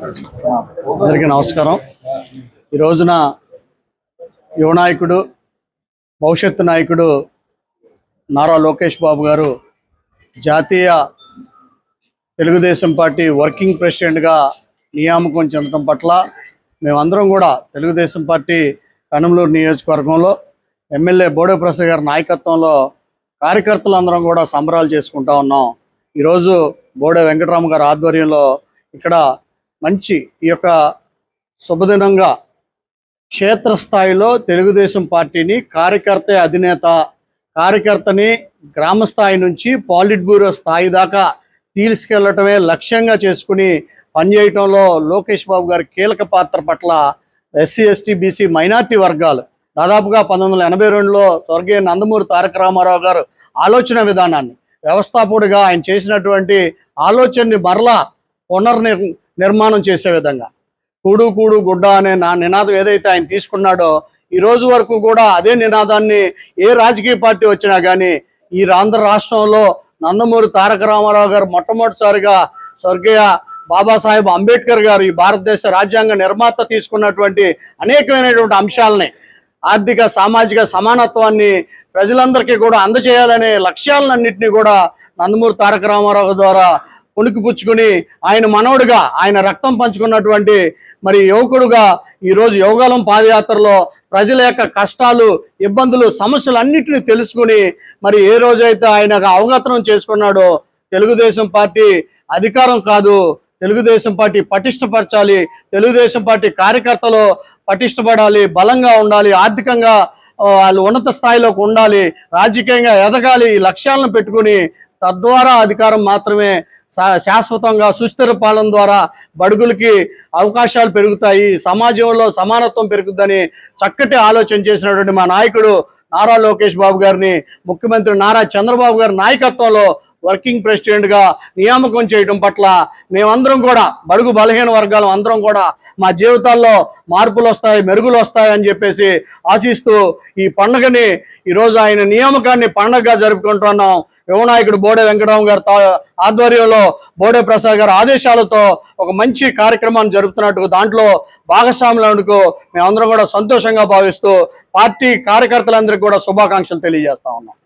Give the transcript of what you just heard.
అందరికీ నమస్కారం. ఈ రోజున యువ నాయకుడు, భవిష్యత్తు నాయకుడు నారా లోకేష్ బాబు గారు జాతీయ తెలుగుదేశం పార్టీ వర్కింగ్ ప్రెసిడెంట్గా నియామకం చెందడం పట్ల మేమందరం కూడా తెలుగుదేశం పార్టీ కనుమలూరు నియోజకవర్గంలో ఎమ్మెల్యే బోడే ప్రసాద్ గారి నాయకత్వంలో కార్యకర్తలందరం కూడా సంబరాలు చేసుకుంటా ఉన్నాం. ఈరోజు బోడే వెంకటరామ గారి ఆధ్వర్యంలో ఇక్కడ మంచి ఈ యొక్క శుభదినంగా క్షేత్రస్థాయిలో తెలుగుదేశం పార్టీని కార్యకర్తని గ్రామస్థాయి నుంచి పాలిట్ బ్యూరో స్థాయి దాకా తీసుకెళ్లటమే లక్ష్యంగా చేసుకుని పనిచేయటంలో లోకేష్ బాబు గారి కీలక పాత్ర పట్ల ఎస్సీ ఎస్టీ బీసీ మైనార్టీ వర్గాలు దాదాపుగా 1982లో స్వర్గీయ నందమూరి తారక రామారావు గారు ఆలోచన విధానాన్ని వ్యవస్థాపకుడిగా ఆయన చేసినటువంటి ఆలోచనని మరలా నిర్మాణం చేసే విధంగా కూడు కూడు గుడ్డ అనే నినాదం ఏదైతే ఆయన తీసుకున్నాడో ఈ రోజు వరకు కూడా అదే నినాదాన్ని ఏ రాజకీయ పార్టీ వచ్చినా కానీ ఈ ఆంధ్ర రాష్ట్రంలో నందమూరి తారక రామారావు గారు మొట్టమొదటిసారిగా స్వర్గీయ బాబాసాహెబ్ అంబేద్కర్ గారు ఈ భారతదేశ రాజ్యాంగ నిర్మాత తీసుకున్నటువంటి అనేకమైనటువంటి అంశాలని ఆర్థిక సామాజిక సమానత్వాన్ని ప్రజలందరికీ కూడా అందజేయాలనే లక్ష్యాలన్నింటినీ కూడా నందమూరి తారక రామారావు ద్వారా పుణికిపుచ్చుకుని ఆయన మనవడుగా ఆయన రక్తం పంచుకున్నటువంటి మరి యువకుడుగా ఈరోజు యోగాలం పాదయాత్రలో ప్రజల యొక్క కష్టాలు, ఇబ్బందులు, సమస్యలు అన్నింటినీ తెలుసుకుని మరి ఏ రోజైతే ఆయన అవగతం చేసుకున్నాడో తెలుగుదేశం పార్టీ అధికారం కాదు, తెలుగుదేశం పార్టీ పటిష్టపరచాలి, తెలుగుదేశం పార్టీ కార్యకర్తలు పటిష్టపడాలి, బలంగా ఉండాలి, ఆర్థికంగా వాళ్ళు ఉన్నత స్థాయిలోకి ఉండాలి, రాజకీయంగా ఎదగాలి, ఈ లక్ష్యాలను పెట్టుకుని తద్వారా అధికారం మాత్రమే శాశ్వతంగా సుస్థిర పాలన ద్వారా బడుగులకి అవకాశాలు పెరుగుతాయి, సమాజంలో సమానత్వం పెరుగుతుందని చక్కటి ఆలోచన చేసినటువంటి మా నాయకుడు నారా లోకేష్ బాబు గారిని ముఖ్యమంత్రి నారా చంద్రబాబు గారి నాయకత్వంలో వర్కింగ్ ప్రెసిడెంట్గా నియామకం చేయడం పట్ల మేమందరం కూడా బడుగు బలహీన వర్గాలు అందరం కూడా మా జీవితాల్లో మార్పులు వస్తాయి, మెరుగులు వస్తాయి అని చెప్పేసి ఆశిస్తూ ఈ పండుగని ఈరోజు ఆయన నియామకాన్ని పండుగగా జరుపుకుంటున్నాం. యువ నాయకుడు బోడే వెంకటరామ గారి ఆధ్వర్యంలో బోడే ప్రసాద్ గారి ఆదేశాలతో ఒక మంచి కార్యక్రమాన్ని జరుపుతున్నట్టు దాంట్లో భాగస్వాములకు మేమందరం కూడా సంతోషంగా భావిస్తూ పార్టీ కార్యకర్తలందరికీ కూడా శుభాకాంక్షలు తెలియజేస్తా ఉన్నాం.